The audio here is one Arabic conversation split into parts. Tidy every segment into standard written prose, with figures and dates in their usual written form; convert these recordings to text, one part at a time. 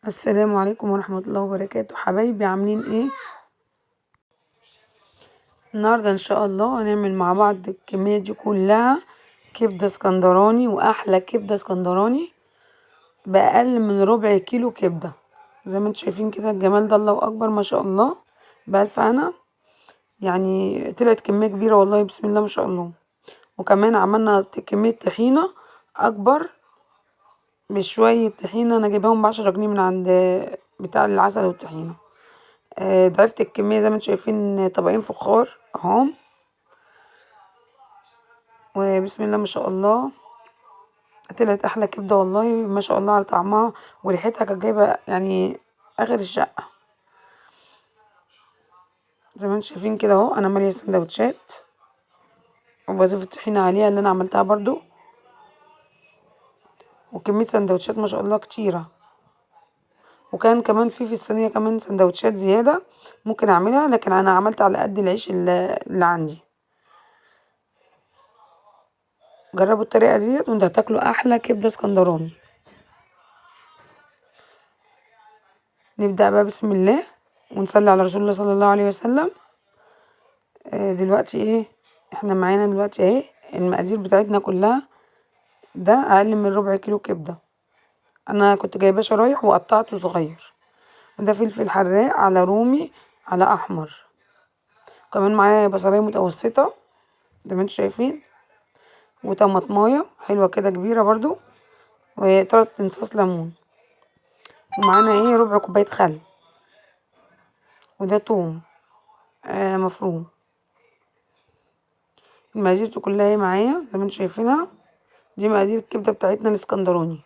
السلام عليكم ورحمة الله وبركاته، حبايبي عاملين ايه؟ النهاردة ان شاء الله هنعمل مع بعض الكمية دي كلها كبدة اسكندراني، واحلى كبدة اسكندراني بأقل من ربع كيلو كبدة. زي ما انتم شايفين كده الجمال ده، الله اكبر ما شاء الله، بألف هنا. يعني طلعت كمية كبيرة والله، بسم الله ما شاء الله. وكمان عملنا كمية طحينة اكبر بشوية طحينة، انا جايباهم ب10 جنيه من عند بتاع العسل والطحينة. ضعفت الكمية زي ما انتم شايفين، طبقين فخار اهم. وبسم الله ما شاء الله، طلعت احلى كبدة والله ما شاء الله على طعمها، وريحتها كانت جايبة يعني اخر الشقة. زي ما انتم شايفين كده اهو، انا مالية سندوتشات وبضيف الطحينة عليها اللي انا عملتها برضو، وكمية سندوتشات ما شاء الله كتيرة. وكان كمان في الصينية كمان سندوتشات زيادة ممكن اعملها، لكن انا عملت على قد العيش اللي عندي. جربوا الطريقة ديت وانتوا هتاكلوا احلى كبدة اسكندراني. نبدأ بقى بسم الله ونصلي على رسول الله صلى الله عليه وسلم. دلوقتي ايه، احنا معانا دلوقتي اهي المقادير بتاعتنا كلها. ده اقل من ربع كيلو كبدة، انا كنت جايباه شرايح وقطعته صغير. وده فلفل حراق على رومي على احمر. كمان معايا بصلاية متوسطة زي ما انتوا شايفين، وطماطمايه حلوة كده كبيرة برضو، وتلات انصاص ليمون. ومعانا ايه ربع كوباية خل. وده توم مفروم. المقادير دي كلها ايه معايا زي ما انتوا شايفينها، دي مقادير الكبدة بتاعتنا الاسكندراني.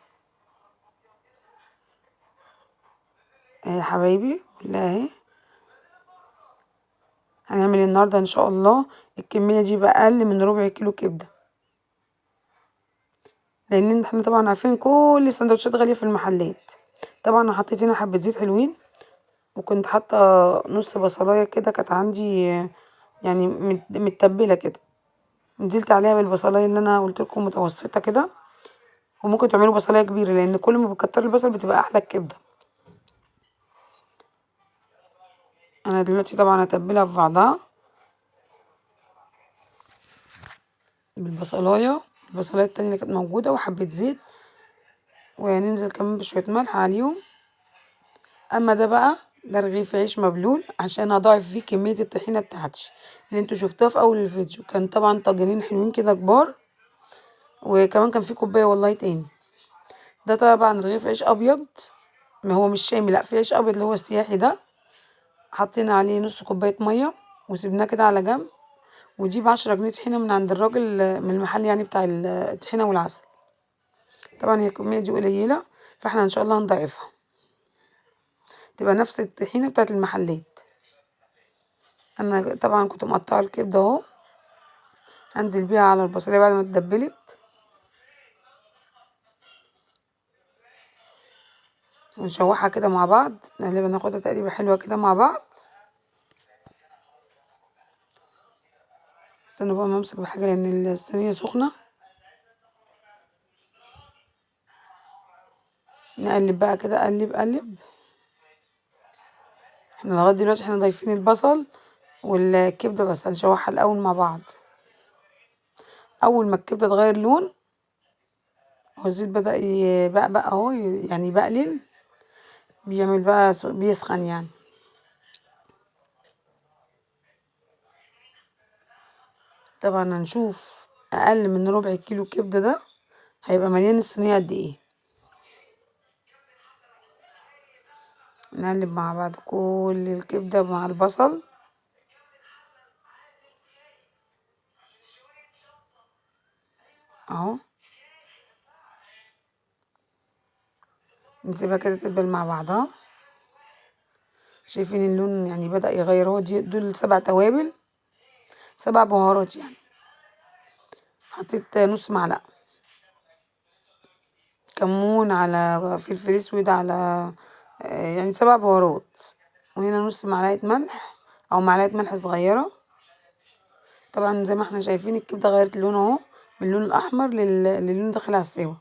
يا حبايبي كلها اهي. هنعمل النهارده ان شاء الله الكمية دي بأقل من ربع كيلو كبدة، لان احنا طبعا عارفين كل السندوتشات غالية في المحلات. طبعا انا حطيت هنا حبة زيت حلوين، وكنت حاطة نص بصلاية كده كانت عندي، يعني متبلة كده. نزلت عليها بالبصلاية اللي انا قلت لكم متوسطة كده. وممكن تعملوا بصلاية كبيرة، لان كل ما بتكتر البصل بتبقى احلى الكبدة. انا دلوقتي طبعا هتبلها في بعضها البصلاية التانية اللي كانت موجودة، وحبة زيت، وننزل كمان بشوية ملح عليهم. اما ده بقى، ده رغيف عيش مبلول عشان اضاعف فيه كمية الطحينة بتاعتي اللي انتوا شفتوها في اول الفيديو. كان طبعا طاجنين حلوين كده كبار، وكمان كان في كوباية والله تاني. ده طبعا رغيف عيش ابيض، ما هو مش شامي، لا في عيش ابيض اللي هو السياحي ده. حطينا عليه نص كوباية مية وسيبناه كده على جنب. ودي ب10 جنيه طحينة من عند الراجل، من المحل يعني بتاع الطحينة والعسل. طبعا هي الكمية دي قليلة، فاحنا ان شاء الله هنضاعفها تبقى نفس الطحينة بتاعت المحلات. انا طبعا كنت مقطعة الكبدة اهو، هنزل بيها على البصلية بعد ما اتدبلت، ونشوحها كده مع بعض، نقلبها ناخدها تقريبا حلوة كده مع بعض. استنوا بقى ما امسك بحاجة لان الصينية سخنة. نقلب بقى كده، قلب قلب. احنا لغاية دلوقتي احنا ضايفين البصل والكبدة، بس هنشوحها الاول مع بعض. اول ما الكبدة تغير لون والزيت بدأ يبقبق اهو، يعني يبقلل، بيعمل بقى بيسخن يعني. طبعا هنشوف اقل من ربع كيلو كبدة ده هيبقى مليان الصينية قد ايه. نقلب مع بعض كل الكبدة مع البصل اهو. نسيبها كده تتبل مع بعضها. شايفين اللون يعني بدأ يغير اهو، دول 7 توابل، 7 بهارات يعني. حطيت نص معلقة كمون على فلفل اسود على يعني 7 بهارات. وهنا نص معلقة ملح او معلقة ملح صغيرة. طبعا زي ما احنا شايفين الكبدة غيرت لون اهو، من اللون الاحمر للون داخل على السوا.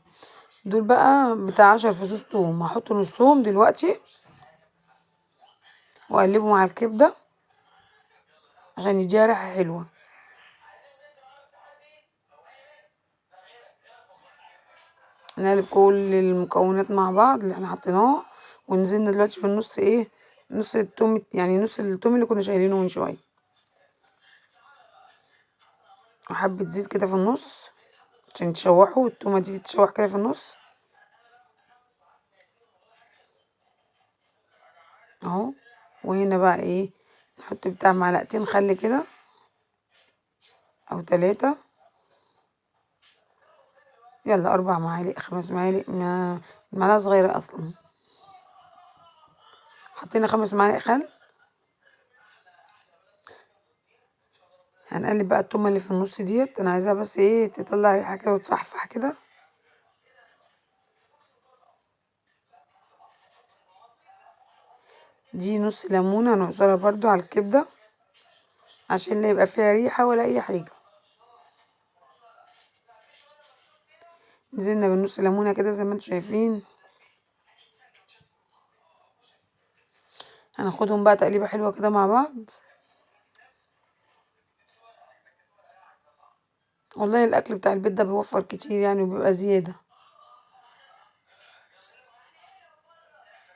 دول بقى بتاع 10 فصوص توم، هحط نصهم دلوقتي واقلبه مع الكبده عشان يديها ريحه حلوه. نقلب كل المكونات مع بعض اللي احنا حطيناها، ونزلنا دلوقتي بالنص ايه، نص التوم، يعني نص التوم اللي كنا شايلينه من شويه، وحبه زيت كده في النص عشان تشوحوا والتومه دي تتشوح كده في النص اهو. وهنا بقى ايه، نحط بتاع معلقتين خل كده او 3، يلا 4 معالق 5 معالق، معلقه صغيره اصلا. حطينا 5 معالق خل. هنقلب بقى التومه اللي في النص ديت، انا عايزاها بس ايه تطلع ريحه كده وتفحفح كده. دي نص ليمونه هنعصرها برضو على الكبده عشان لا يبقى فيها ريحه ولا اي حاجه. نزلنا بالنص ليمونه كده زي ما انتم شايفين. هناخدهم بقى تقليبه حلوه كده مع بعض. والله الاكل بتاع البيت ده بيوفر كتير يعني وبيبقى زياده.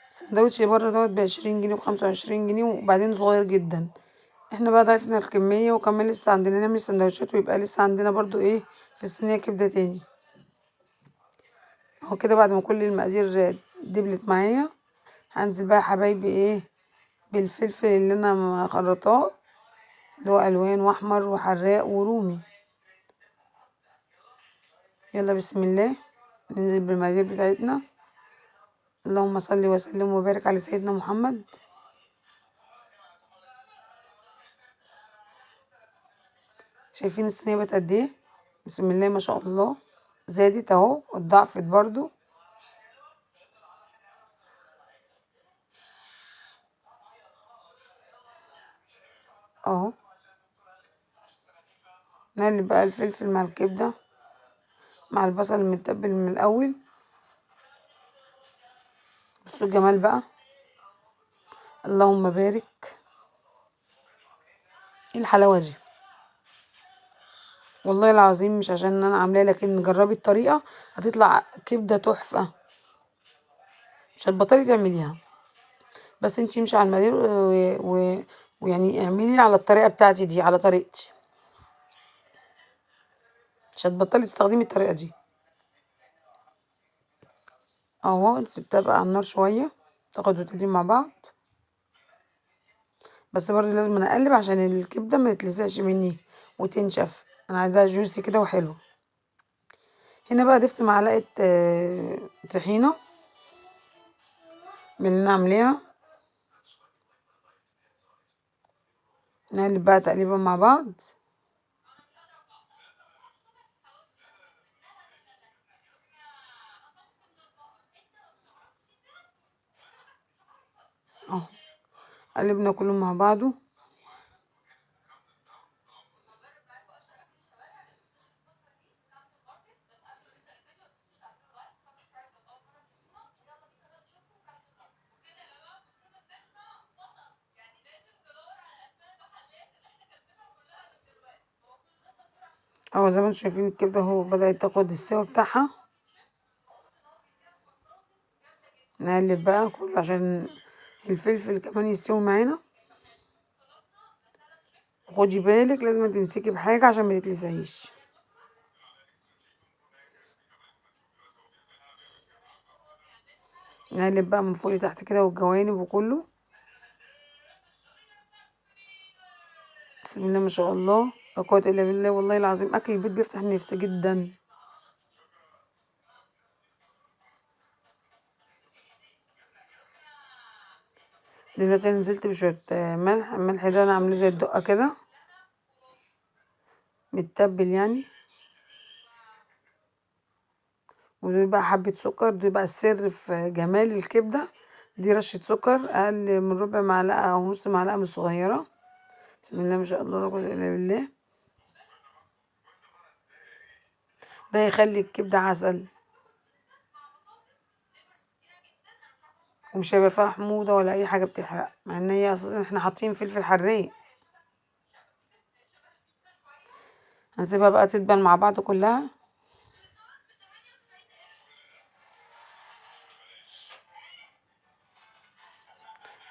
سندوتش بره دوت ب20 جنيه ب25 جنيه وبعدين صغير جدا. احنا بقى ضعفنا الكميه وكمان لسه عندنا نعمل سندوتشات ويبقى لسه عندنا برضو ايه في الصينيه كبده تاني. اهو كده بعد ما كل المقادير دبلت معايا، هنزل بقى يا حبايبي ايه بالفلفل اللي انا مخرطاه، اللي هو الوان واحمر وحراق ورومي. يلا بسم الله، ننزل بالمقادير بتاعتنا. اللهم صل وسلم وبارك على سيدنا محمد. شايفين الصينيه بقت قد ايه؟ بسم الله ما شاء الله، زادت اهو اتضاعفت برضو اهو. نقلب بقى الفلفل مع الكبده مع البصل المتبل من الاول. بصوا الجمال بقى، اللهم بارك. ايه الحلاوه دي، والله العظيم مش عشان انا عاملاها، لكن جربي الطريقه هتطلع كبده تحفه، مش هتبطلي تعمليها. بس انتي امشي على المقادير ويعني اعملي على الطريقه بتاعتي دي، على طريقتي، مش هتبطلي تستخدمي الطريقه دي. اهو سبتها بقى على النار شويه تاخد وتدي مع بعض، بس برضه لازم اقلب عشان الكبده ما تتلسعش مني وتنشف، انا عايزاها جوسي كده وحلو. هنا بقى ضفت معلقه طحينه من اللي انا عاملاها. نقلب بقى تقليبا مع بعض اهو. قلبنا كله مع بعضه. اهو زي ما انتم شايفين الكبده اهو بدأت تاخد السوا بتاعها. نقلب بقى كله عشان الفلفل كمان يستوي معانا. خدي بالك لازم تمسكي بحاجه عشان ما تتلسعيش. نقلب بقى من فوق لتحت كده والجوانب وكله. بسم الله ما شاء الله لا قوه الا بالله، والله العظيم اكل البيت بيفتح النفس جدا. دلوقتي أنا نزلت بشويه ملح. الملح ده انا عامله زي الدقه كده متبل يعني. ودول بقى حبه سكر، دول بقى السر في جمال الكبده. دي رشه سكر اقل من ربع معلقه او نص معلقه من الصغيره. بسم الله ما شاء الله لا قوه الا بالله. ده يخلي الكبده عسل. ومش هيبقى فيها حموضة ولا اي حاجة بتحرق، مع ان هي اساسا احنا حاطين فلفل حراق. هنسيبها بقى تدبل مع بعض كلها.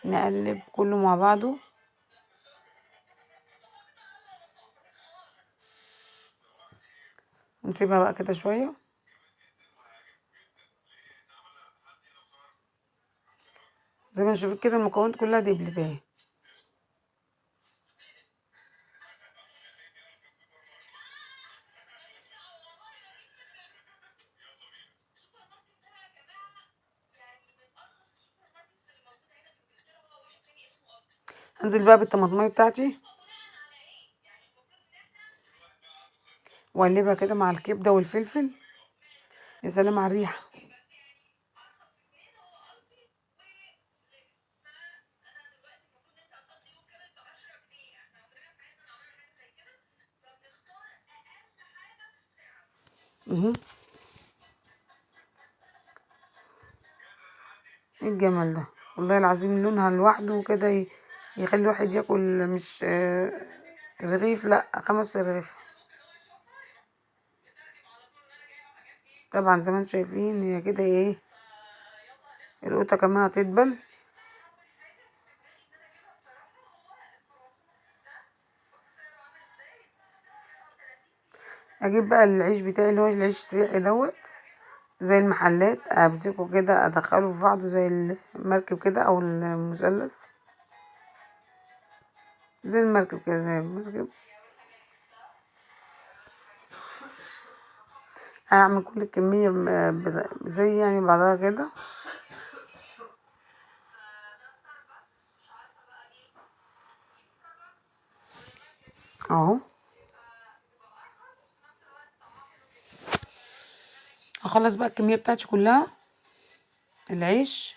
نقلب كله مع بعضه. ونسيبها بقى كده شوية. زي ما نشوف كده المكونات كلها دبلت اهي. هنزل بقى بالطماطمية بتاعتي واقلبها كده مع الكبدة والفلفل. يا سلام على الريحة. ايه الجمال ده، والله العظيم لونها لوحده كده يخلي الواحد ياكل، مش رغيف، لا 5 رغيف. طبعا زي ما انتم شايفين هي كده ايه، القوطة كمان هتدبل. اجيب بقى العيش بتاعي اللي هو العيش السيحي دوت، زي المحلات، امسكه كده ادخله في بعضه زي المركب كده او المثلث، زي المركب كده، زي المركب. هعمل كل الكمية زي يعني بعضها كده اهو. هخلص بقى الكمية بتاعتي كلها العيش،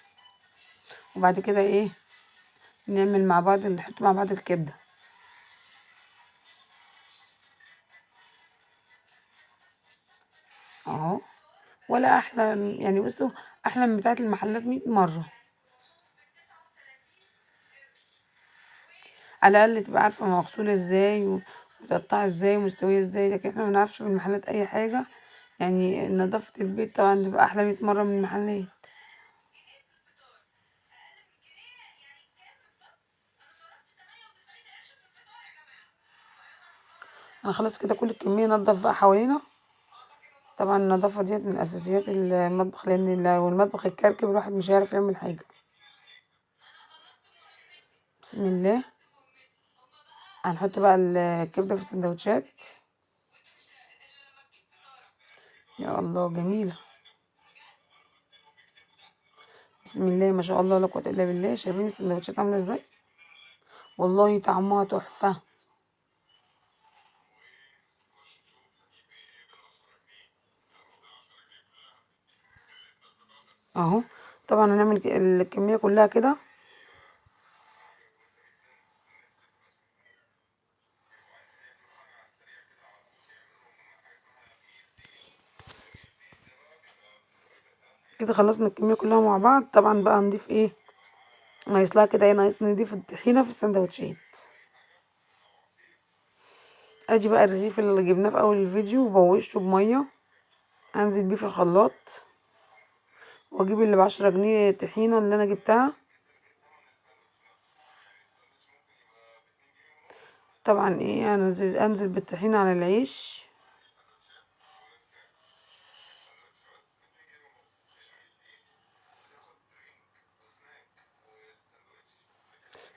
وبعد كده ايه، نعمل مع بعض، نحط مع بعض الكبدة اهو. ولا احلى يعني، بصوا، احلى من بتاعة المحلات 100 مرة. على الاقل تبقى عارفة مغسولة ازاي ومتقطعة ازاي ومستوية ازاي، لكن احنا منعرفش في المحلات اي حاجة. يعني نظافة البيت طبعا تبقى احلى 100 مرة من المحلات. انا خلاص كده كل الكمية نضف بقى حوالينا. طبعا النظافة ديت من اساسيات المطبخ، لان لو المطبخ اتكركب الواحد مش هيعرف يعمل حاجة. بسم الله. هنحط بقى الكبدة في السندوتشات. يا الله جميلة. بسم الله ما شاء الله لا قوة الا بالله. شايفين السندوتشات عاملة ازاي؟ والله طعمها تحفة اهو. طبعا هنعمل الكمية كلها كده. كده خلصنا الكمية كلها مع بعض. طبعا بقى نضيف ايه، ناقص لها كده ايه، ناقص نضيف الطحينة في السندوتشات. ادي بقى الرغيف اللي جبناه في اول الفيديو وبوشته بمية، هنزل بيه في الخلاط، واجيب اللي ب10 جنيه طحينة اللي انا جبتها. طبعا ايه، انزل بالطحينة على العيش.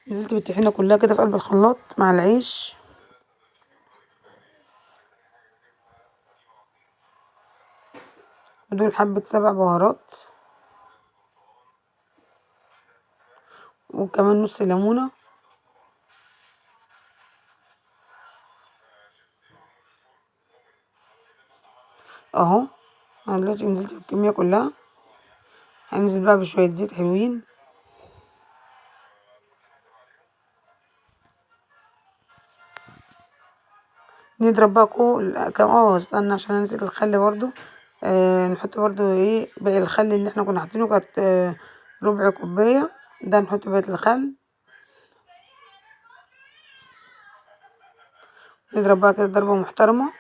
نزلت بالطحينة كلها كده في قلب الخلاط مع العيش. ودول حبة 7 بهارات، وكمان نص ليمونة اهو. انا دلوقتي نزلت بالكمية كلها. هنزل بقى بشوية زيت حلوين. نضرب بقى كام، استنى عشان نسيت الخل برضو. نحط برضو ايه باقي الخل اللي احنا كنا حاطينه، كانت ربع كوباية. ده نحط بقية الخل، نضرب بقى كده ضربة محترمة.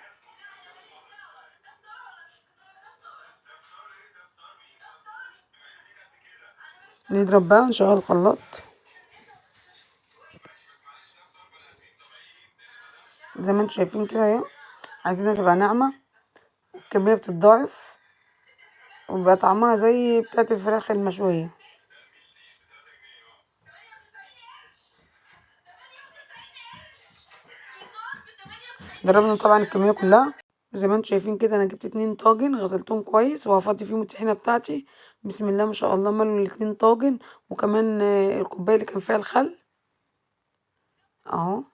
نضرب بقى ونشغل الخلاط زي ما انتوا شايفين كده اهي. عايزينها تبقى ناعمة والكمية بتتضاعف ويبقى طعمها زي بتاعة الفراخ المشوية. ضربنا طبعا الكمية كلها زي ما انتوا شايفين كده. انا جبت 2 طاجن غسلتهم كويس وهفضي فيهم الطحينة بتاعتي. بسم الله ما شاء الله، ملوا ال2 طاجن وكمان الكوباية اللي كان فيها الخل اهو.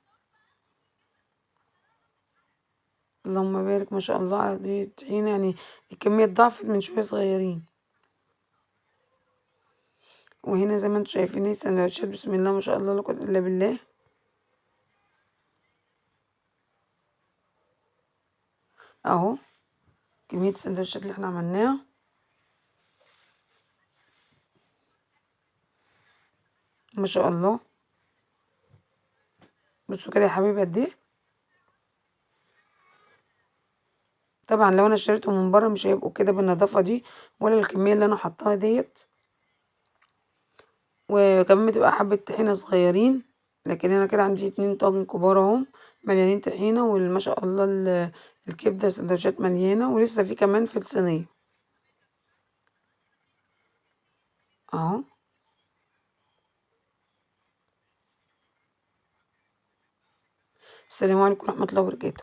اللهم بارك ما شاء الله على دي الطحينة، يعني الكمية اتضاعفت من شوية صغيرين. وهنا زي ما انتوا شايفين السندوتشات بسم الله ما شاء الله لا قوة الا بالله اهو. كمية السندوتشات اللي احنا عملناها ما شاء الله. بصوا كده يا حبيبي قد ايه. طبعا لو انا اشتريتهم من بره مش هيبقوا كده بالنظافة دي ولا الكمية اللي انا حطاها ديت. وكمان بتبقى حبة طحينة صغيرين. لكن انا كده عندي 2 طاجن كبار اهم مليانين طحينة، وما شاء الله الكبدة سندوتشات مليانة ولسه في كمان في الصينية اهو. السلام عليكم ورحمة الله وبركاته.